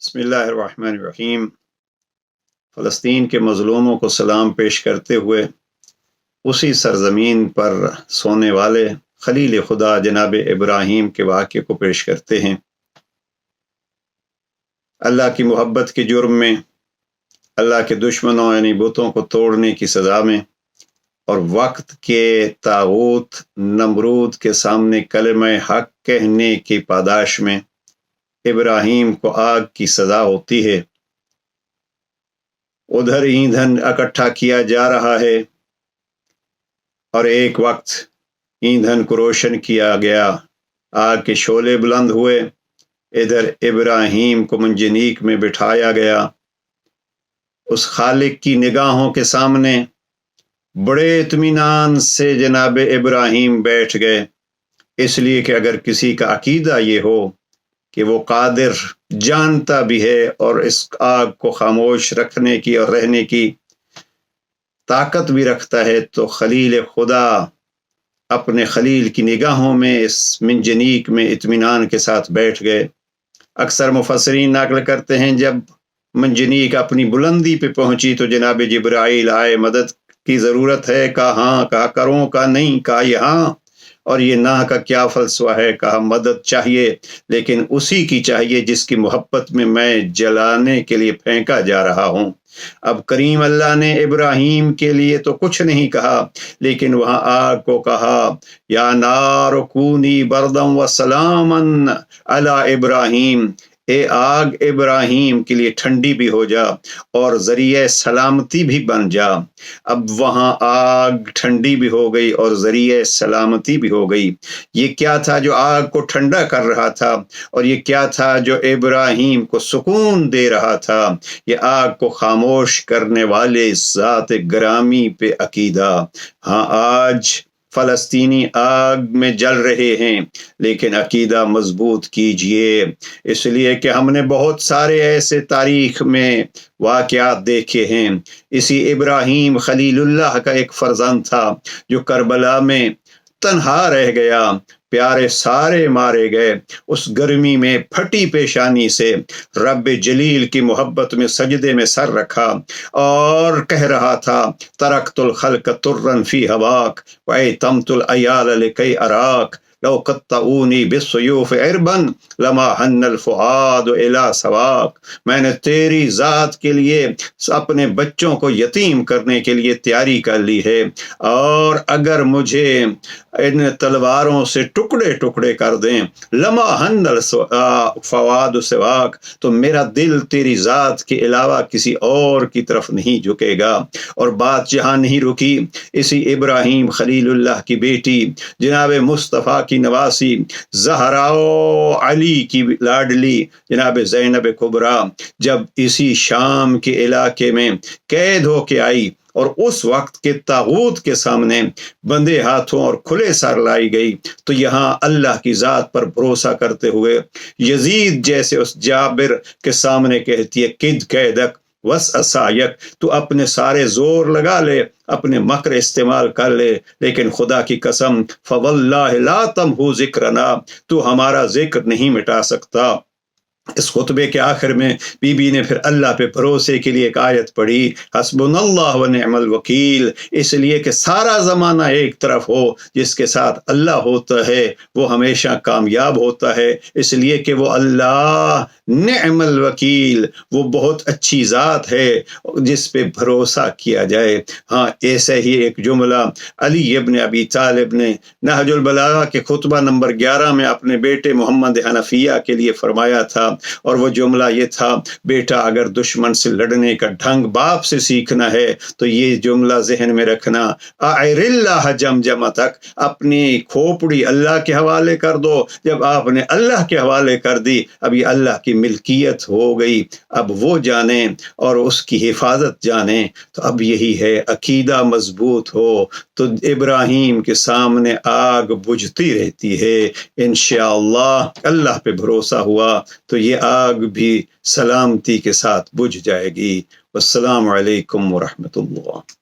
بسم اللہ الرحمن الرحیم۔ فلسطین کے مظلوموں کو سلام پیش کرتے ہوئے اسی سرزمین پر سونے والے خلیل خدا جناب ابراہیم کے واقعے کو پیش کرتے ہیں۔ اللہ کی محبت کے جرم میں، اللہ کے دشمنوں یعنی بتوں کو توڑنے کی سزا میں، اور وقت کے طاغوت نمرود کے سامنے کلمہ حق کہنے کی پاداش میں ابراہیم کو آگ کی سزا ہوتی ہے۔ ادھر ایندھن اکٹھا کیا جا رہا ہے اور ایک وقت ایندھن کو روشن کیا گیا، آگ کے شعلے بلند ہوئے، ادھر ابراہیم کو منجنیق میں بٹھایا گیا۔ اس خالق کی نگاہوں کے سامنے بڑے اطمینان سے جناب ابراہیم بیٹھ گئے، اس لیے کہ اگر کسی کا عقیدہ یہ ہو کہ وہ قادر، جانتا بھی ہے اور اس آگ کو خاموش رکھنے کی اور رہنے کی طاقت بھی رکھتا ہے، تو خلیل خدا اپنے خلیل کی نگاہوں میں اس منجنیق میں اطمینان کے ساتھ بیٹھ گئے۔ اکثر مفسرین نقل کرتے ہیں جب منجنیق اپنی بلندی پہ پہنچی تو جناب جبرائیل آئے، مدد کی ضرورت ہے، کہا ہاں، کہا کروں، کہا نہیں، کہا یہاں، اور یہ نہ کا کیا فلسفہ ہے، کہا مدد چاہیے لیکن اسی کی چاہیے جس کی محبت میں جلانے کے لیے پھینکا جا رہا ہوں۔ اب کریم اللہ نے ابراہیم کے لیے تو کچھ نہیں کہا، لیکن وہاں آگ کو کہا یا نار کونی بردم و سلامن علی ابراہیم، اے آگ ابراہیم کے لیے ٹھنڈی بھی ہو جا اور ذریعہ سلامتی بھی بن جا۔ اب وہاں آگ ٹھنڈی بھی ہو گئی اور ذریعہ سلامتی بھی ہو گئی۔ یہ کیا تھا جو آگ کو ٹھنڈا کر رہا تھا، اور یہ کیا تھا جو ابراہیم کو سکون دے رہا تھا؟ یہ آگ کو خاموش کرنے والے ذات گرامی پہ عقیدہ۔ ہاں، آج فلسطینی آگ میں جل رہے ہیں، لیکن عقیدہ مضبوط کیجئے، اس لیے کہ ہم نے بہت سارے ایسے تاریخ میں واقعات دیکھے ہیں۔ اسی ابراہیم خلیل اللہ کا ایک فرزند تھا جو کربلا میں تنہا رہ گیا، پیارے سارے مارے گئے، اس گرمی میں پھٹی پیشانی سے رب جلیل کی محبت میں سجدے میں سر رکھا اور کہہ رہا تھا ترکت الخلق ترا فی ہواک وایتمت العیال لکی اراک لو قطعونی بالسیوف عربا لما حن الفؤاد الی سواک۔ میں نے تیری ذات کے لیے اپنے بچوں کو یتیم کرنے کے لیے تیاری کر لی ہے، اور اگر مجھے ان تلواروں سے ٹکڑے ٹکڑے کر دیں، لما حن الفؤاد سواک، تو میرا دل تیری ذات کے علاوہ کسی اور کی طرف نہیں جھکے گا۔ اور بات جہاں نہیں رکی، اسی ابراہیم خلیل اللہ کی بیٹی جناب مصطفیٰ کی نواسی زہرا علی کی لاڈلی جناب زینب کبریٰ جب اسی شام کے علاقے میں قید ہو کے آئی اور اس وقت کے طاغوت کے سامنے بندے ہاتھوں اور کھلے سر لائی گئی، تو یہاں اللہ کی ذات پر بھروسہ کرتے ہوئے یزید جیسے اس جابر کے سامنے کہتی ہے کد قیدک وس اسایک، تو اپنے سارے زور لگا لے، اپنے مکر استعمال کر لے، لیکن خدا کی قسم فواللہ لا تمحو ذکرنا، تو ہمارا ذکر نہیں مٹا سکتا۔ اس خطبے کے آخر میں بی بی نے پھر اللہ پہ بھروسے کے لیے ایک آیت پڑھی، حسبنا اللہ و نعم الوکیل، اس لیے کہ سارا زمانہ ایک طرف ہو، جس کے ساتھ اللہ ہوتا ہے وہ ہمیشہ کامیاب ہوتا ہے، اس لیے کہ وہ اللہ نعم الوکیل، وہ بہت اچھی ذات ہے جس پہ بھروسہ کیا جائے۔ ہاں، ایسا ہی ایک جملہ علی ابن ابی طالب نے نہج البلاغہ کے خطبہ نمبر 11 میں اپنے بیٹے محمد حنفیہ کے لیے فرمایا تھا، اور وہ جملہ یہ تھا، بیٹا اگر دشمن سے لڑنے کا ڈھنگ باپ سے سیکھنا ہے تو یہ جملہ ذہن میں رکھنا، اعر اللہ جمجمتک، اپنی کھوپڑی اللہ کے حوالے کر دو۔ جب آپ نے اللہ کے حوالے کر دی، اب یہ اللہ کی ملکیت ہو گئی، اب وہ جانیں اور اس کی حفاظت جانیں۔ تو اب یہی ہے، عقیدہ مضبوط ہو تو ابراہیم کے سامنے آگ بجھتی رہتی ہے، انشاءاللہ اللہ پہ بھروسہ ہوا تو یہ آگ بھی سلامتی کے ساتھ بجھ جائے گی۔ والسلام علیکم ورحمۃ اللہ۔